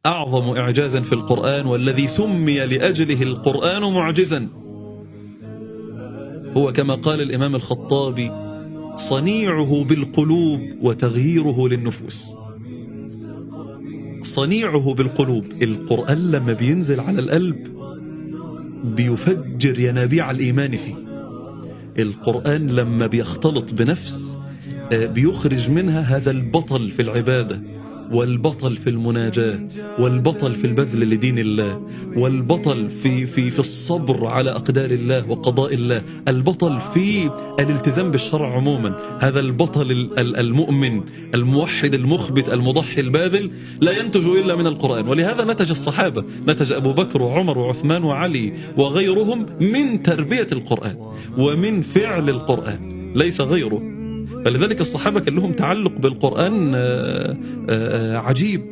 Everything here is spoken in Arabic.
أعظم إعجاز في القرآن والذي سمي لأجله القرآن معجزا هو كما قال الإمام الخطابي: صنيعه بالقلوب وتغييره للنفوس. صنيعه بالقلوب، القرآن لما بينزل على القلب بيفجر ينابيع الإيمان فيه. القرآن لما بيختلط بنفس بيخرج منها هذا البطل في العبادة، والبطل في المناجاة، والبطل في البذل لدين الله، والبطل في الصبر على أقدار الله وقضاء الله، البطل في الالتزام بالشرع عموما. هذا البطل المؤمن الموحد المخبت المضحي الباذل لا ينتج إلا من القرآن. ولهذا نتج الصحابة، نتج أبو بكر وعمر وعثمان وعلي وغيرهم من تربية القرآن ومن فعل القرآن، ليس غيره. فلذلك الصحابة كان لهم تعلق بالقرآن عجيب.